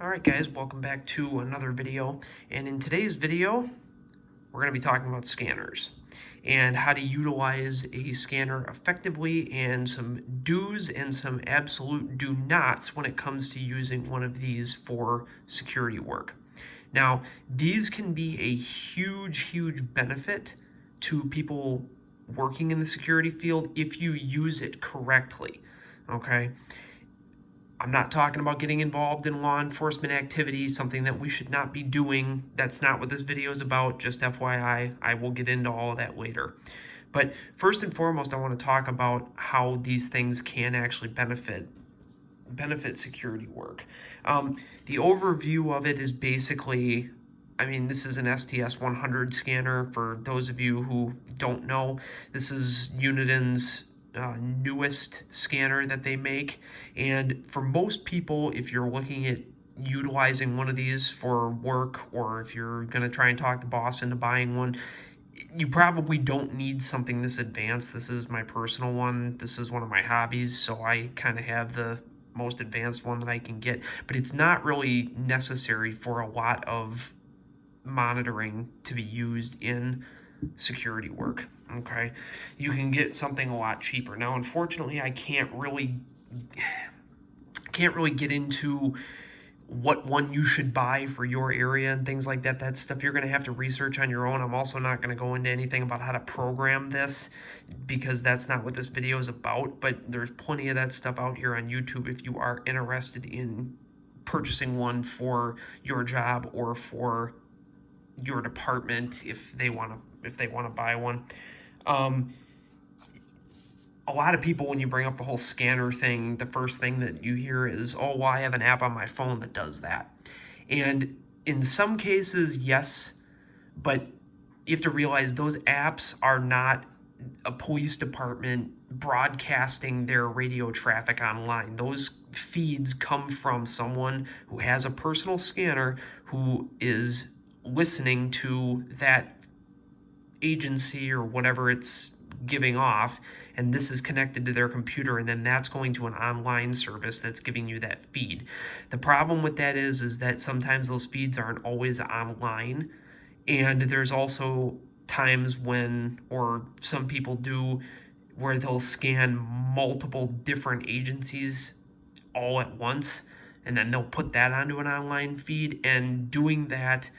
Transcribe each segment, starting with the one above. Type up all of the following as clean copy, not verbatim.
Alright guys, welcome back to another video, and in today's video we're going to be talking about scanners and how to utilize a scanner effectively, and some do's and some absolute do nots when it comes to using one of these for security work. Now, these can be a huge benefit to people working in the security field if you use it correctly, okay? I'm not talking about getting involved in law enforcement activities, something that we should not be doing. That's not what this video is about, just FYI. I will get into all of that later. But first and foremost, I want to talk about how these things can actually benefit security work. The overview of it is basically, I mean, this is an STS 100 scanner. For those of you who don't know, this is Unidon's newest scanner that they make. And for most people, if you're looking at utilizing one of these for work, or if you're going to try and talk the boss into buying one, you probably don't need something this advanced. This is my personal one. This is one of my hobbies, so I kind of have the most advanced one that I can get, but it's not really necessary for a lot of monitoring to be used in security work. Okay, you can get something a lot cheaper. Now, unfortunately, I can't really get into what one you should buy for your area and things like that. That's stuff you're going to have to research on your own. I'm also not going to go into anything about how to program this, because that's not what this video is about, but there's plenty of that stuff out here on YouTube if you are interested in purchasing one for your job or for your department if they want to buy one. A lot of people, when you bring up the whole scanner thing, the first thing that you hear is, oh, well, I have an app on my phone that does that. And in some cases, yes, but you have to realize those apps are not a police department broadcasting their radio traffic online. Those feeds come from someone who has a personal scanner who is listening to that agency or whatever it's giving off, and this is connected to their computer, and then that's going to an online service that's giving you that feed. The problem with that is that sometimes those feeds aren't always online, and there's also times when, or some people do, where they'll scan multiple different agencies all at once, and then they'll put that onto an online feed, and doing that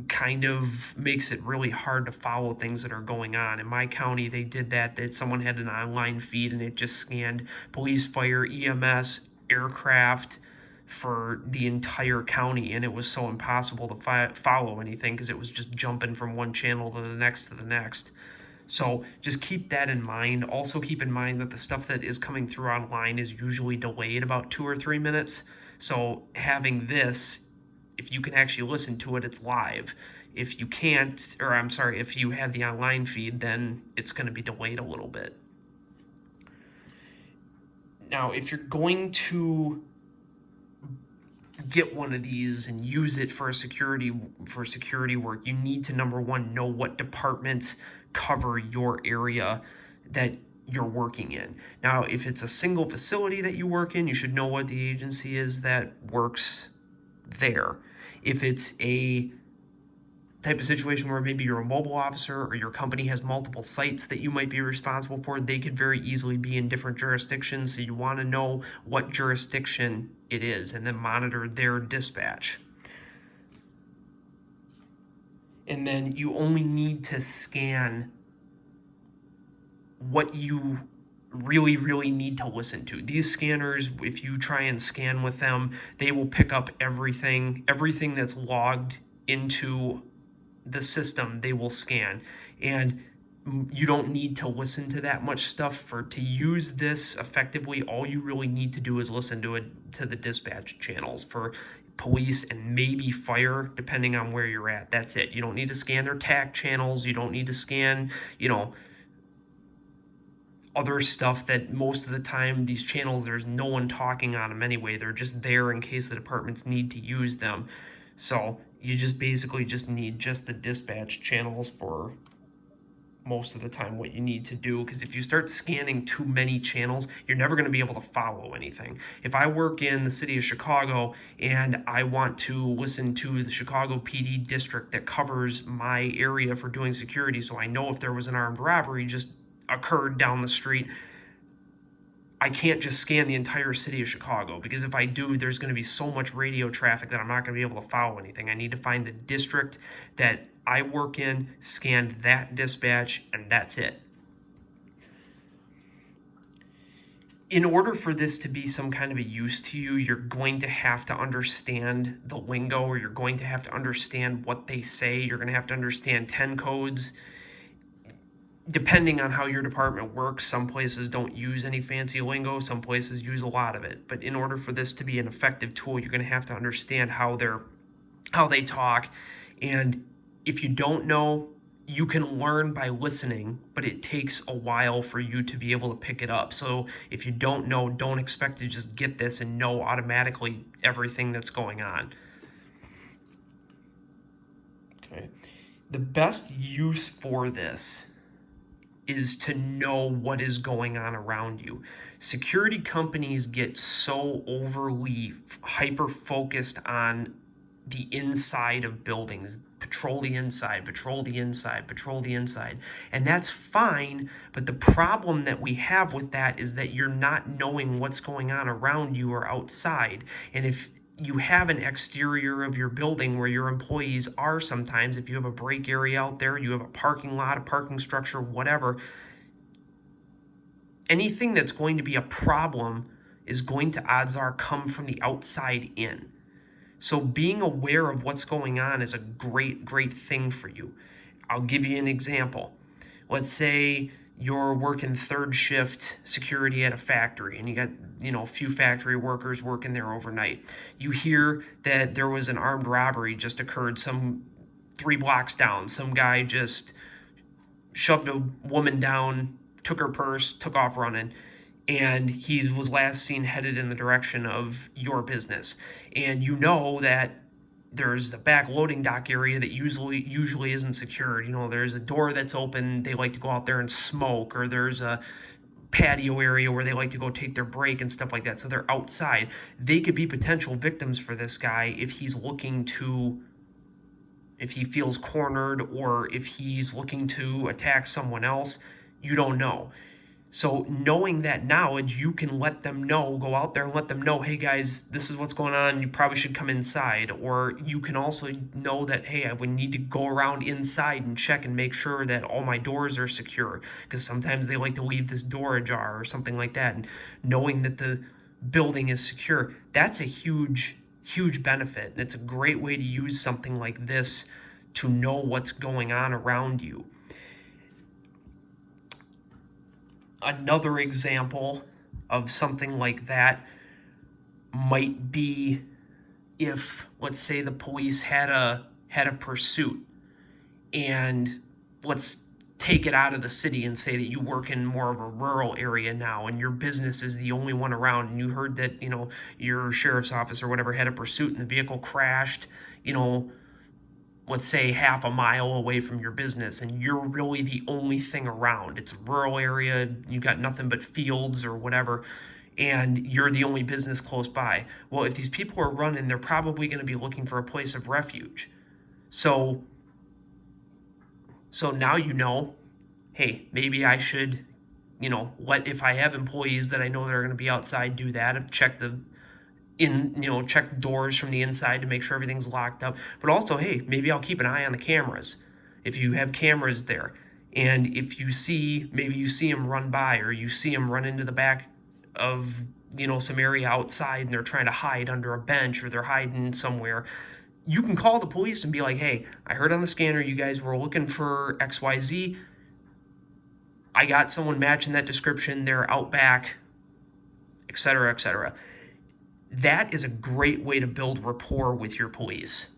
kind of makes it really hard to follow things that are going on. In my county, they did that someone had an online feed and it just scanned police, fire, EMS, aircraft for the entire county, and it was so impossible to follow anything because it was just jumping from one channel to the next to the next. So just keep that in mind. Also keep in mind that the stuff that is coming through online is usually delayed about 2 or 3 minutes. So having this, if you can actually listen to it, it's live. If you can't, or I'm sorry, if you have the online feed, then it's going to be delayed a little bit. Now, if you're going to get one of these and use it for security work, you need to, number one, know what departments cover your area that you're working in. Now, if it's a single facility that you work in, you should know what the agency is that works there. If it's a type of situation where maybe you're a mobile officer or your company has multiple sites that you might be responsible for, they could very easily be in different jurisdictions, so you want to know what jurisdiction it is and then monitor their dispatch. And then you only need to scan what you really need to listen to. These scanners, if you try and scan with them, they will pick up everything that's logged into the system, they will scan. And you don't need to listen to that much stuff to use this effectively. All you really need to do is listen to the dispatch channels for police and maybe fire, depending on where you're at. That's it. You don't need to scan their TAC channels. You don't need to scan, other stuff that most of the time these channels, there's no one talking on them anyway. They're just there in case the departments need to use them. So you just basically just need just the dispatch channels for most of the time what you need to do, because if you start scanning too many channels, you're never going to be able to follow anything. If I work in the city of Chicago and I want to listen to the Chicago PD district that covers my area for doing security, so I know if there was an armed robbery just occurred down the street, I can't just scan the entire city of Chicago, because if I do, there's going to be so much radio traffic that I'm not going to be able to follow anything. I need to find the district that I work in, scan that dispatch, and that's it. In order for this to be some kind of a use to you, you're going to have to understand the lingo, or you're going to have to understand what they say. You're going to have to understand 10 codes. Depending on how your department works, some places don't use any fancy lingo, some places use a lot of it. But in order for this to be an effective tool, you're going to have to understand how they talk. And if you don't know, you can learn by listening, but it takes a while for you to be able to pick it up. So if you don't know, don't expect to just get this and know automatically everything that's going on. Okay. The best use for this is to know what is going on around you. Security companies get so overly hyper-focused on the inside of buildings. Patrol the inside, patrol the inside, patrol the inside. And that's fine, but the problem that we have with that is that you're not knowing what's going on around you or outside. And if you have an exterior of your building where your employees are sometimes, if you have a break area out there, you have a parking lot, a parking structure, whatever, anything that's going to be a problem is going to, odds are, come from the outside in. So being aware of what's going on is a great, great thing for you. I'll give you an example. Let's say you're working third shift security at a factory and you got, a few factory workers working there overnight. You hear that there was an armed robbery just occurred some 3 blocks down. Some guy just shoved a woman down, took her purse, took off running, and he was last seen headed in the direction of your business. And you know that there's a back loading dock area that usually isn't secured. There's a door that's open, they like to go out there and smoke, or there's a patio area where they like to go take their break and stuff like that. So they're outside. They could be potential victims for this guy if he feels cornered, or if he's looking to attack someone else. You don't know. So knowing that knowledge, you can let them know, go out there and let them know, hey guys, this is what's going on, you probably should come inside. Or you can also know that, hey, I would need to go around inside and check and make sure that all my doors are secure, because sometimes they like to leave this door ajar or something like that. And knowing that the building is secure, that's a huge, huge benefit. And it's a great way to use something like this to know what's going on around you. Another example of something like that might be if, let's say, the police had a pursuit, and let's take it out of the city and say that you work in more of a rural area now, and your business is the only one around, and you heard that, your sheriff's office or whatever had a pursuit and the vehicle crashed, let's say half a mile away from your business, and you're really the only thing around. It's a rural area, you got nothing but fields or whatever, and you're the only business close by. Well, if these people are running, they're probably going to be looking for a place of refuge. So now hey, maybe I should, if I have employees that I know that are going to be outside, do that, check check doors from the inside to make sure everything's locked up. But also, hey, maybe I'll keep an eye on the cameras. If you have cameras there, and if maybe you see them run by, or you see them run into the back of, some area outside, and they're trying to hide under a bench, or they're hiding somewhere, you can call the police and be like, hey, I heard on the scanner you guys were looking for XYZ. I got someone matching that description. They're out back, etc., etc. That is a great way to build rapport with your police.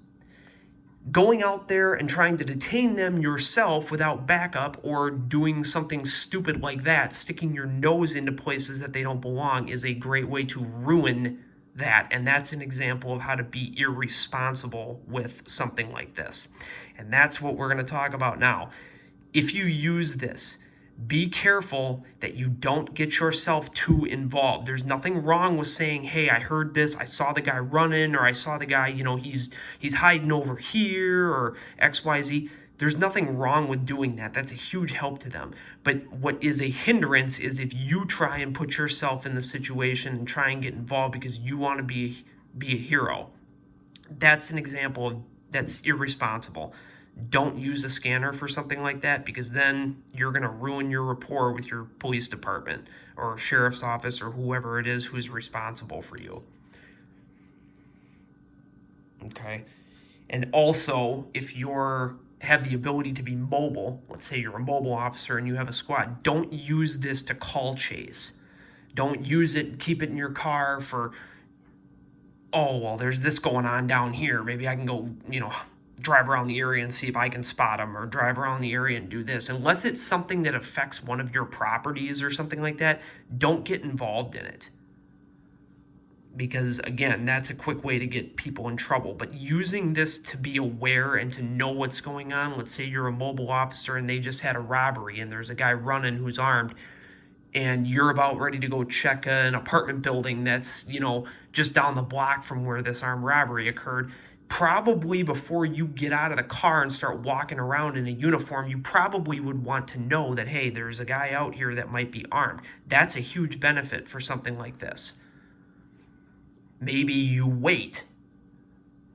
Going out there and trying to detain them yourself without backup, or doing something stupid like that, sticking your nose into places that they don't belong, is a great way to ruin that. And that's an example of how to be irresponsible with something like this. And that's what we're going to talk about now. if you use this, be careful that you don't get yourself too involved. There's nothing wrong with saying, hey, I heard this, I saw the guy running, or I saw the guy, he's hiding over here, or XYZ. There's nothing wrong with doing that. That's a huge help to them. But what is a hindrance is if you try and put yourself in the situation and try and get involved because you want to be a hero. That's an example of that's irresponsible. Don't use a scanner for something like that, because then you're going to ruin your rapport with your police department or sheriff's office or whoever it is who's responsible for you. Okay. And also, if you're have the ability to be mobile, let's say you're a mobile officer and you have a squad, don't use this to call chase. Don't use it, keep it in your car for, oh, well, there's this going on down here. Maybe I can go, drive around the area and see if I can spot them, or drive around the area and do this. Unless it's something that affects one of your properties or something like that, don't get involved in it. Because, again, that's a quick way to get people in trouble. But using this to be aware and to know what's going on, let's say you're a mobile officer and they just had a robbery and there's a guy running who's armed, and you're about ready to go check an apartment building that's, just down the block from where this armed robbery occurred, probably before you get out of the car and start walking around in a uniform, you probably would want to know that, hey, there's a guy out here that might be armed. That's a huge benefit for something like this. Maybe you wait,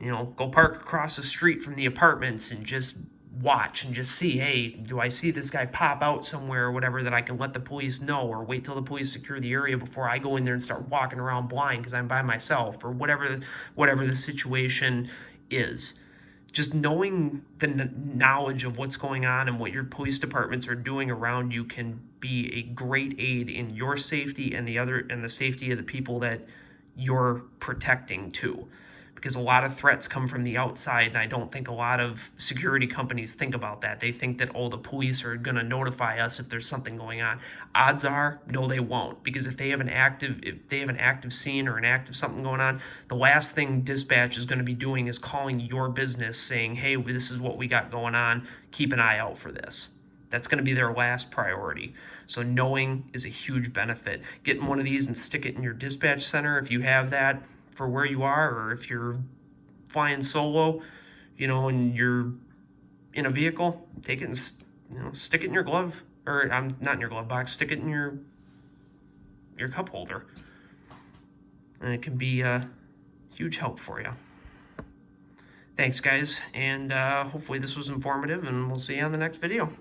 go park across the street from the apartments and just watch and just see, hey, do I see this guy pop out somewhere or whatever that I can let the police know, or wait till the police secure the area before I go in there and start walking around blind because I'm by myself, or whatever the situation is. Just knowing the knowledge of what's going on and what your police departments are doing around you can be a great aid in your safety and the safety of the people that you're protecting too. Because a lot of threats come from the outside, and I don't think a lot of security companies think about that. They think that, the police are going to notify us if there's something going on. Odds are, no, they won't, because if they have an active scene or an active something going on, the last thing dispatch is going to be doing is calling your business saying, hey, this is what we got going on, keep an eye out for this. That's going to be their last priority. So knowing is a huge benefit. Getting one of these and stick it in your dispatch center if you have that for where you are, or if you're flying solo, and you're in a vehicle, take it and stick it in your glove, or not in your glove box, stick it in your cup holder, and it can be a huge help for you. Thanks, guys, and hopefully this was informative, and we'll see you on the next video.